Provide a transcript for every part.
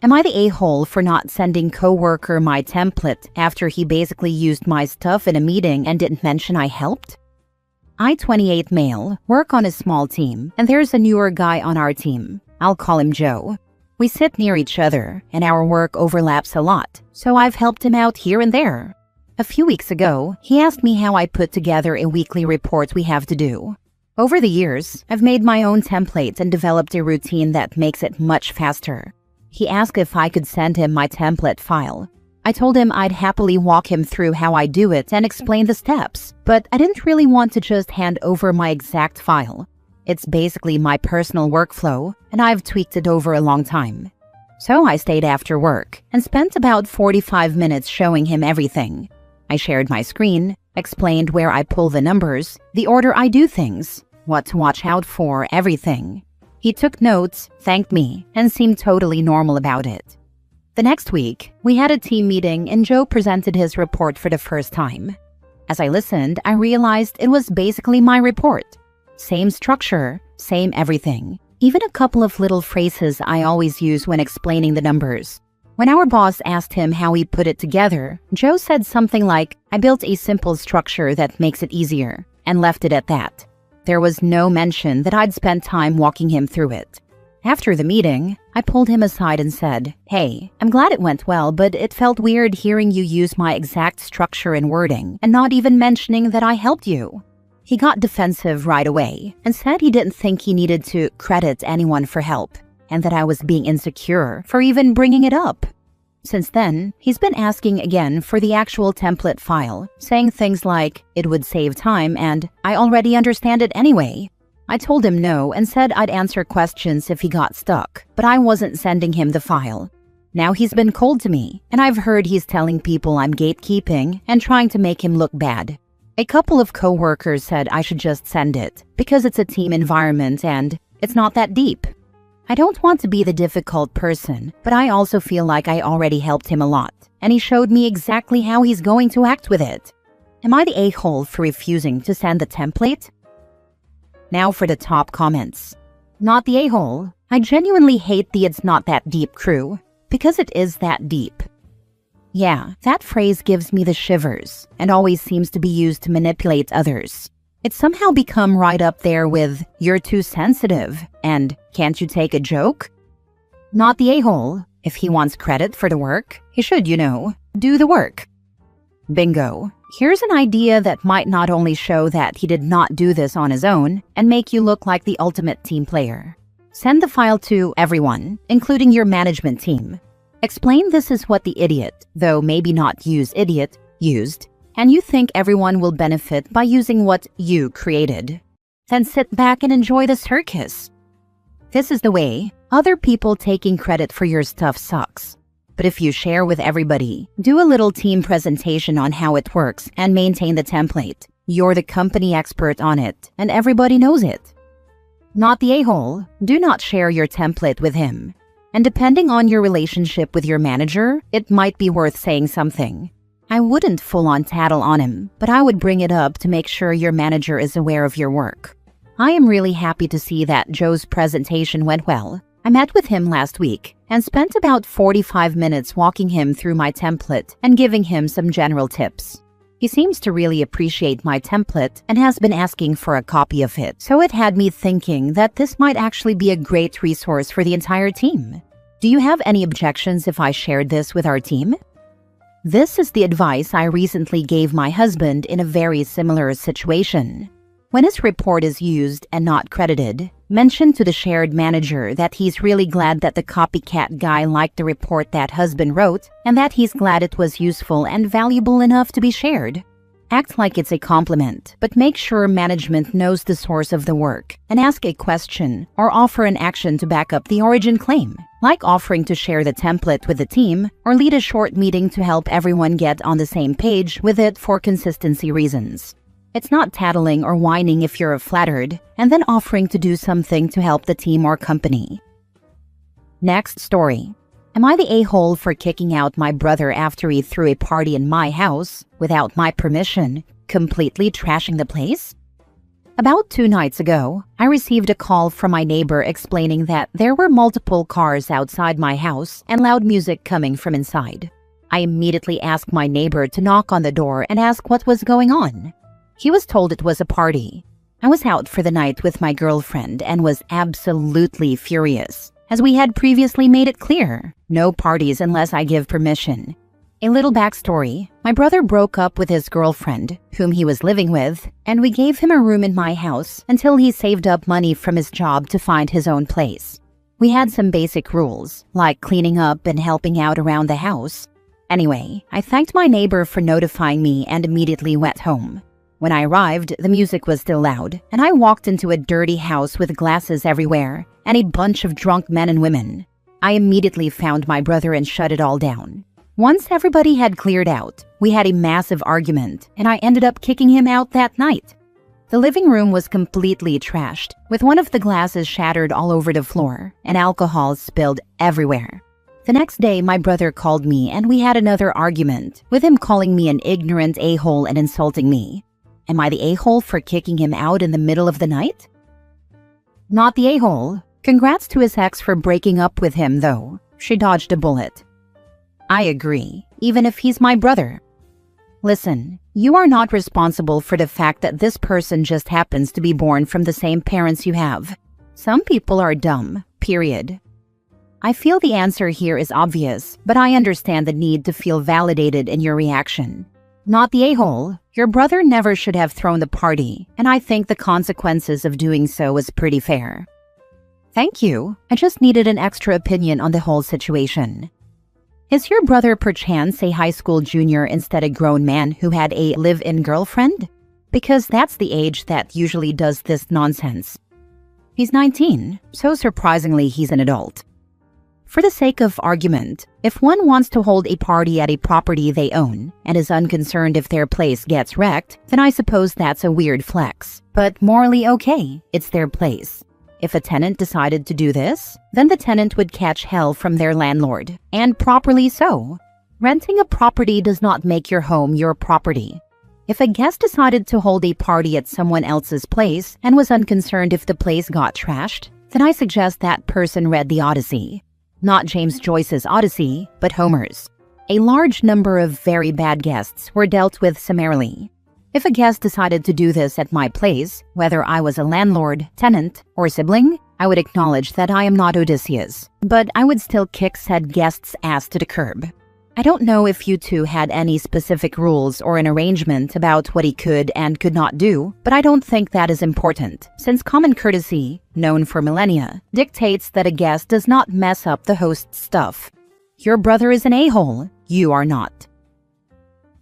Am I the a-hole for not sending Coworker my template after he basically used my stuff in a meeting and didn't mention I helped? I, 28 male, work on a small team, and there's a newer guy on our team. I'll call him Joe. We sit near each other, and our work overlaps a lot, so I've helped him out here and there. A few weeks ago, he asked me how I put together a weekly report we have to do. Over the years, I've made my own templates and developed a routine that makes it much faster. He asked if I could send him my template file. I told him I'd happily walk him through how I do it and explain the steps, but I didn't really want to just hand over my exact file. It's basically my personal workflow, and I've tweaked it over a long time. So I stayed after work and spent about 45 minutes showing him everything. I shared my screen, explained where I pull the numbers, the order I do things, what to watch out for, everything. He took notes, thanked me, and seemed totally normal about it. The next week, we had a team meeting and Joe presented his report for the first time. As I listened, I realized it was basically my report. Same structure, same everything. Even a couple of little phrases I always use when explaining the numbers. When our boss asked him how he put it together, Joe said something like, "I built a simple structure that makes it easier," and left it at that. There was no mention that I'd spent time walking him through it. After the meeting, I pulled him aside and said, "Hey, I'm glad it went well, but it felt weird hearing you use my exact structure and wording and not even mentioning that I helped you." He got defensive right away and said he didn't think he needed to credit anyone for help and that I was being insecure for even bringing it up. Since then, he's been asking again for the actual template file, saying things like, "It would save time," and "I already understand it anyway." I told him no and said I'd answer questions if he got stuck, but I wasn't sending him the file. Now he's been cold to me, and I've heard he's telling people I'm gatekeeping and trying to make him look bad. A couple of coworkers said I should just send it, because it's a team environment and it's not that deep. I don't want to be the difficult person, but I also feel like I already helped him a lot, and he showed me exactly how he's going to act with it. Am I the a-hole for refusing to send the template? Now for the top comments. Not the a-hole. I genuinely hate the "it's not that deep" crew, because it is that deep. Yeah, that phrase gives me the shivers and always seems to be used to manipulate others. It's somehow become right up there with "you're too sensitive" and "can't you take a joke?" Not the a-hole. If he wants credit for the work, he should, do the work. Bingo. Here's an idea that might not only show that he did not do this on his own and make you look like the ultimate team player. Send the file to everyone, including your management team. Explain this is what the idiot, though maybe not use idiot, used, and you think everyone will benefit by using what you created. Then sit back and enjoy the circus. This is the way. Other people taking credit for your stuff sucks. But if you share with everybody, do a little team presentation on how it works, and maintain the template, you're the company expert on it, and everybody knows it. Not the a-hole. Do not share your template with him. And depending on your relationship with your manager, it might be worth saying something. I wouldn't full-on tattle on him, but I would bring it up to make sure your manager is aware of your work. I am really happy to see that Joe's presentation went well. I met with him last week and spent about 45 minutes walking him through my template and giving him some general tips. He seems to really appreciate my template and has been asking for a copy of it, so it had me thinking that this might actually be a great resource for the entire team. Do you have any objections if I shared this with our team? This is the advice I recently gave my husband in a very similar situation. When his report is used and not credited, mention to the shared manager that he's really glad that the copycat guy liked the report that husband wrote and that he's glad it was useful and valuable enough to be shared. Act like it's a compliment, but make sure management knows the source of the work and ask a question or offer an action to back up the origin claim, like offering to share the template with the team or lead a short meeting to help everyone get on the same page with it for consistency reasons. It's not tattling or whining if you're flattered, and then offering to do something to help the team or company. Next story. Am I the a-hole for kicking out my brother after he threw a party in my house without my permission, completely trashing the place? About 2 nights ago, I received a call from my neighbor explaining that there were multiple cars outside my house and loud music coming from inside. I immediately asked my neighbor to knock on the door and ask what was going on. He was told it was a party. I was out for the night with my girlfriend and was absolutely furious, as we had previously made it clear, no parties unless I give permission. A little backstory, my brother broke up with his girlfriend, whom he was living with, and we gave him a room in my house until he saved up money from his job to find his own place. We had some basic rules, like cleaning up and helping out around the house. Anyway, I thanked my neighbor for notifying me and immediately went home. When I arrived, the music was still loud, and I walked into a dirty house with glasses everywhere and a bunch of drunk men and women. I immediately found my brother and shut it all down. Once everybody had cleared out, we had a massive argument, and I ended up kicking him out that night. The living room was completely trashed, with one of the glasses shattered all over the floor and alcohol spilled everywhere. The next day, my brother called me and we had another argument, with him calling me an ignorant a-hole and insulting me. Am I the a-hole for kicking him out in the middle of the night? Not the a-hole. Congrats to his ex for breaking up with him, though. She dodged a bullet. I agree, even if he's my brother. Listen, you are not responsible for the fact that this person just happens to be born from the same parents you have. Some people are dumb, period. I feel the answer here is obvious, but I understand the need to feel validated in your reaction. Not the a-hole. Your brother never should have thrown the party, and I think the consequences of doing so was pretty fair. Thank you. I just needed an extra opinion on the whole situation. Is your brother perchance a high school junior instead a grown man who had a live-in girlfriend? Because that's the age that usually does this nonsense. He's 19, so surprisingly he's an adult. For the sake of argument, if one wants to hold a party at a property they own and is unconcerned if their place gets wrecked, then I suppose that's a weird flex. But morally okay, it's their place. If a tenant decided to do this, then the tenant would catch hell from their landlord, and properly so. Renting a property does not make your home your property. If a guest decided to hold a party at someone else's place and was unconcerned if the place got trashed, then I suggest that person read the Odyssey. Not James Joyce's Odyssey, but Homer's. A large number of very bad guests were dealt with summarily. If a guest decided to do this at my place, whether I was a landlord, tenant, or sibling, I would acknowledge that I am not Odysseus, but I would still kick said guest's ass to the curb. I don't know if you two had any specific rules or an arrangement about what he could and could not do, but I don't think that is important, since common courtesy, known for millennia, dictates that a guest does not mess up the host's stuff. Your brother is an a-hole, you are not.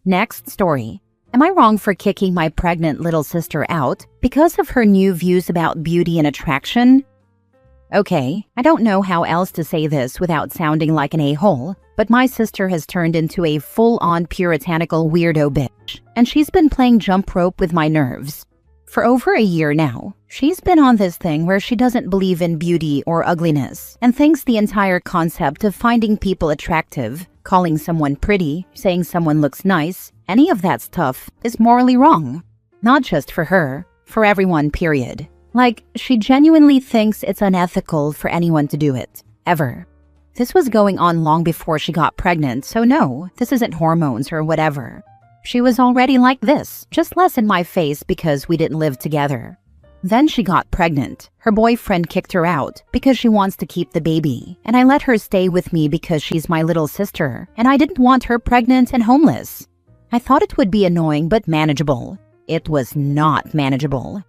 Next story. Am I wrong for kicking my pregnant little sister out because of her new views about beauty and attraction? Okay, I don't know how else to say this without sounding like an a-hole, but my sister has turned into a full-on puritanical weirdo bitch, and she's been playing jump rope with my nerves. For over a year now, she's been on this thing where she doesn't believe in beauty or ugliness, and thinks the entire concept of finding people attractive, calling someone pretty, saying someone looks nice, any of that stuff is morally wrong. Not just for her, for everyone, period. Like, she genuinely thinks it's unethical for anyone to do it, ever. This was going on long before she got pregnant, so no, this isn't hormones or whatever. She was already like this, just less in my face because we didn't live together. Then she got pregnant. Her boyfriend kicked her out because she wants to keep the baby, and I let her stay with me because she's my little sister, and I didn't want her pregnant and homeless. I thought it would be annoying but manageable. It was not manageable.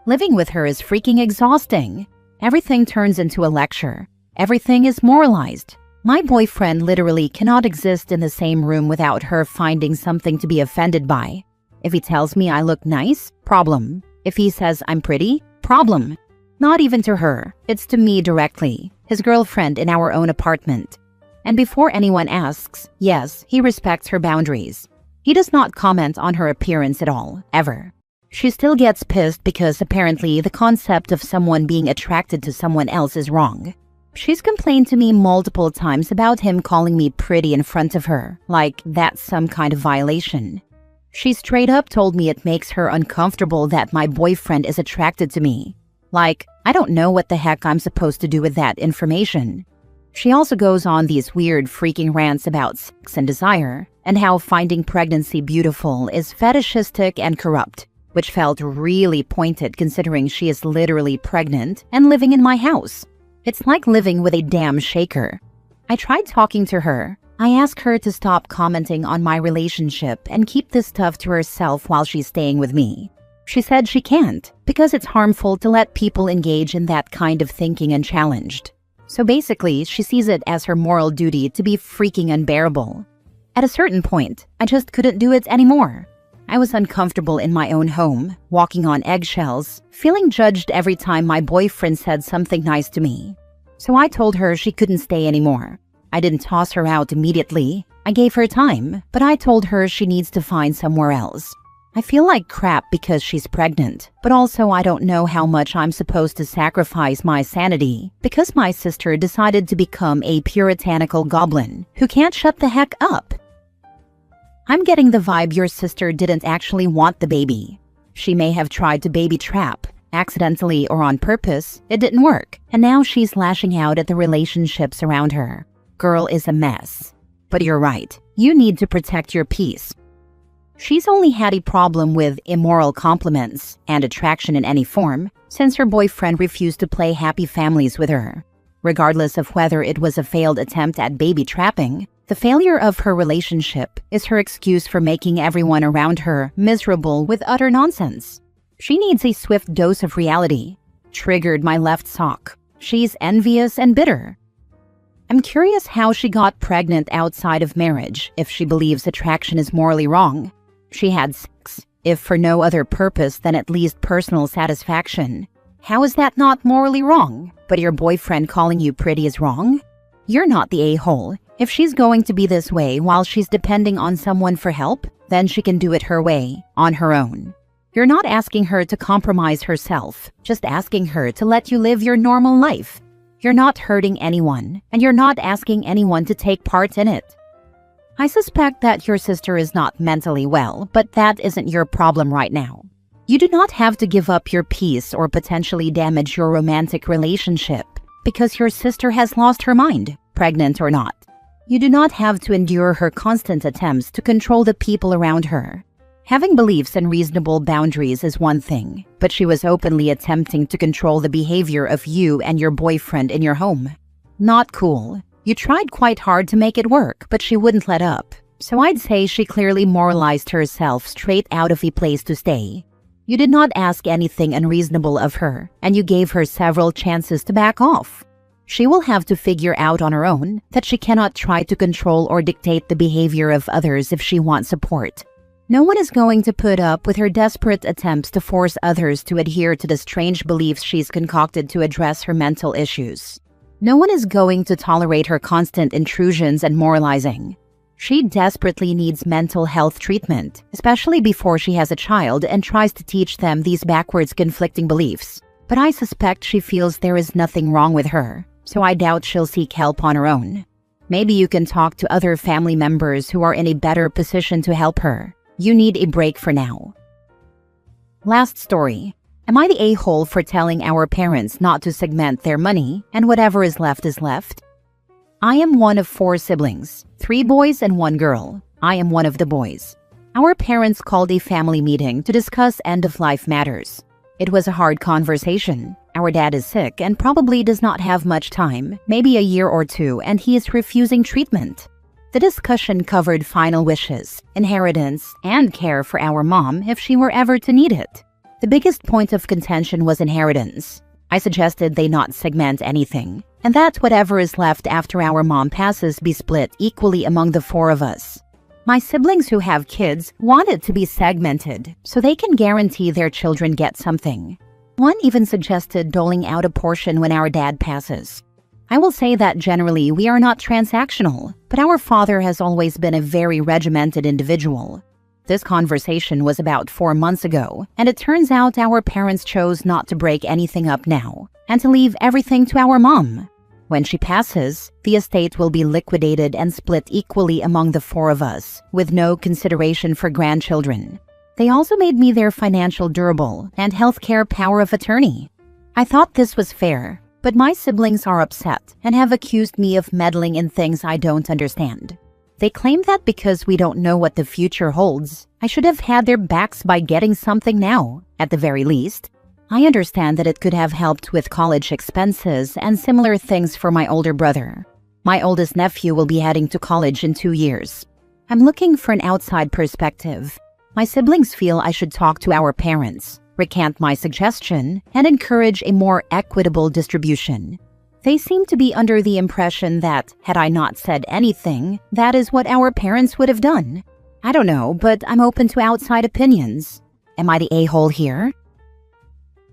Living with her is freaking exhausting. Everything turns into a lecture. Everything is moralized. My boyfriend literally cannot exist in the same room without her finding something to be offended by. If he tells me I look nice, problem. If he says I'm pretty, problem. Not even to her, it's to me directly, his girlfriend in our own apartment. And before anyone asks, yes, he respects her boundaries. He does not comment on her appearance at all, ever. She still gets pissed because apparently the concept of someone being attracted to someone else is wrong. She's complained to me multiple times about him calling me pretty in front of her, like that's some kind of violation. She straight up told me it makes her uncomfortable that my boyfriend is attracted to me. Like, I don't know what the heck I'm supposed to do with that information. She also goes on these weird freaking rants about sex and desire, and how finding pregnancy beautiful is fetishistic and corrupt, which felt really pointed considering she is literally pregnant and living in my house. It's like living with a damn shaker. I tried talking to her. I asked her to stop commenting on my relationship and keep this stuff to herself while she's staying with me. She said she can't, because it's harmful to let people engage in that kind of thinking unchallenged. So basically, she sees it as her moral duty to be freaking unbearable. At a certain point, I just couldn't do it anymore. I was uncomfortable in my own home, walking on eggshells, feeling judged every time my boyfriend said something nice to me. So I told her she couldn't stay anymore. I didn't toss her out immediately. I gave her time, but I told her she needs to find somewhere else. I feel like crap because she's pregnant, but also I don't know how much I'm supposed to sacrifice my sanity because my sister decided to become a puritanical goblin who can't shut the heck up. I'm getting the vibe your sister didn't actually want the baby. She may have tried to baby trap, accidentally or on purpose. It didn't work, and now she's lashing out at the relationships around her. Girl is a mess. But you're right, you need to protect your peace. She's only had a problem with immoral compliments and attraction in any form since her boyfriend refused to play happy families with her. Regardless of whether it was a failed attempt at baby trapping, the failure of her relationship is her excuse for making everyone around her miserable with utter nonsense. She needs a swift dose of reality. Triggered my left sock. She's envious and bitter. I'm curious how she got pregnant outside of marriage if she believes attraction is morally wrong. She had sex, if for no other purpose than at least personal satisfaction. How is that not morally wrong? But your boyfriend calling you pretty is wrong? You're not the a-hole. If she's going to be this way while she's depending on someone for help, then she can do it her way, on her own. You're not asking her to compromise herself, just asking her to let you live your normal life. You're not hurting anyone, and you're not asking anyone to take part in it. I suspect that your sister is not mentally well, but that isn't your problem right now. You do not have to give up your peace or potentially damage your romantic relationship because your sister has lost her mind, pregnant or not. You do not have to endure her constant attempts to control the people around her. Having beliefs and reasonable boundaries is one thing, but she was openly attempting to control the behavior of you and your boyfriend in your home. Not cool. You tried quite hard to make it work, but she wouldn't let up. So I'd say she clearly moralized herself straight out of a place to stay. You did not ask anything unreasonable of her, and you gave her several chances to back off. She will have to figure out on her own that she cannot try to control or dictate the behavior of others if she wants support. No one is going to put up with her desperate attempts to force others to adhere to the strange beliefs she's concocted to address her mental issues. No one is going to tolerate her constant intrusions and moralizing. She desperately needs mental health treatment, especially before she has a child and tries to teach them these backwards conflicting beliefs. But I suspect she feels there is nothing wrong with her, so I doubt she'll seek help on her own. Maybe you can talk to other family members who are in a better position to help her. You need a break for now. Last story. Am I the a-hole for telling our parents not to segment their money and whatever is left is left? I am one of 4 siblings, 3 boys and 1 girl. I am one of the boys. Our parents called a family meeting to discuss end-of-life matters. It was a hard conversation. Our dad is sick and probably does not have much time, maybe a year or 2, and he is refusing treatment. The discussion covered final wishes, inheritance, and care for our mom if she were ever to need it. The biggest point of contention was inheritance. I suggested they not segment anything, and that whatever is left after our mom passes be split equally among the 4 of us. My siblings who have kids want it to be segmented so they can guarantee their children get something. One even suggested doling out a portion when our dad passes. I will say that generally we are not transactional, but our father has always been a very regimented individual. This conversation was about 4 months ago, and it turns out our parents chose not to break anything up now, and to leave everything to our mom. When she passes, the estate will be liquidated and split equally among the four of us, with no consideration for grandchildren. They also made me their financial durable and healthcare power of attorney. I thought this was fair, but my siblings are upset and have accused me of meddling in things I don't understand. They claim that because we don't know what the future holds, I should have had their backs by getting something now, at the very least. I understand that it could have helped with college expenses and similar things for my older brother. My oldest nephew will be heading to college in 2 years. I'm looking for an outside perspective. My siblings feel I should talk to our parents, recant my suggestion, and encourage a more equitable distribution. They seem to be under the impression that, had I not said anything, that is what our parents would have done. I don't know, but I'm open to outside opinions. Am I the a-hole here?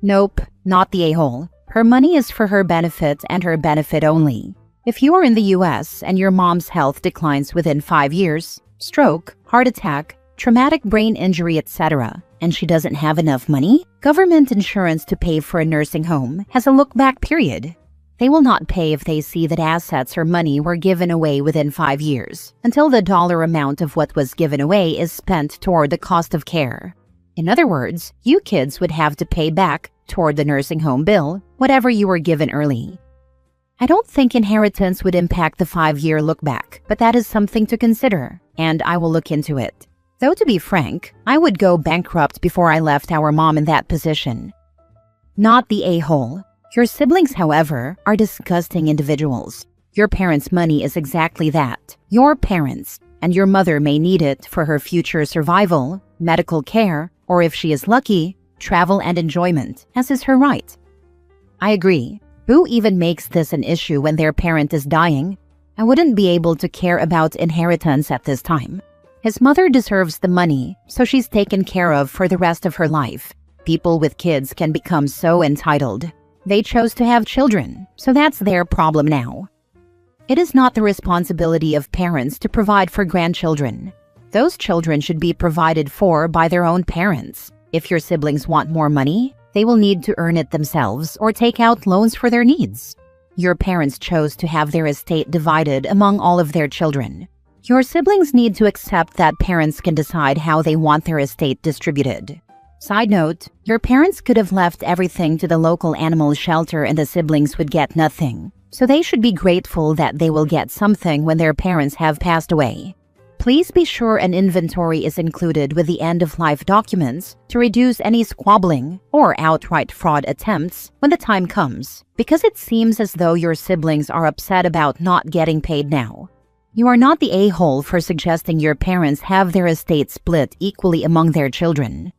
Nope, not the a-hole. Her money is for her benefit and her benefit only. If you are in the US and your mom's health declines within 5 years, stroke, heart attack, traumatic brain injury, etc., and she doesn't have enough money, government insurance to pay for a nursing home has a look-back period. They will not pay if they see that assets or money were given away within 5 years, until the dollar amount of what was given away is spent toward the cost of care. In other words, you kids would have to pay back toward the nursing home bill whatever you were given early. I don't think inheritance would impact the 5-year look-back, but that is something to consider, and I will look into it. Though to be frank, I would go bankrupt before I left our mom in that position. Not the a-hole. Your siblings, however, are disgusting individuals. Your parents' money is exactly that, your parents, and your mother may need it for her future survival, medical care, or if she is lucky, travel and enjoyment, as is her right. I agree. Who even makes this an issue when their parent is dying? I wouldn't be able to care about inheritance at this time. His mother deserves the money, so she's taken care of for the rest of her life. People with kids can become so entitled. They chose to have children, so that's their problem now. It is not the responsibility of parents to provide for grandchildren. Those children should be provided for by their own parents. If your siblings want more money, they will need to earn it themselves or take out loans for their needs. Your parents chose to have their estate divided among all of their children. Your siblings need to accept that parents can decide how they want their estate distributed. Side note, your parents could have left everything to the local animal shelter and the siblings would get nothing. So they should be grateful that they will get something when their parents have passed away. Please be sure an inventory is included with the end-of-life documents to reduce any squabbling or outright fraud attempts when the time comes, because it seems as though your siblings are upset about not getting paid now. You are not the a-hole for suggesting your parents have their estate split equally among their children.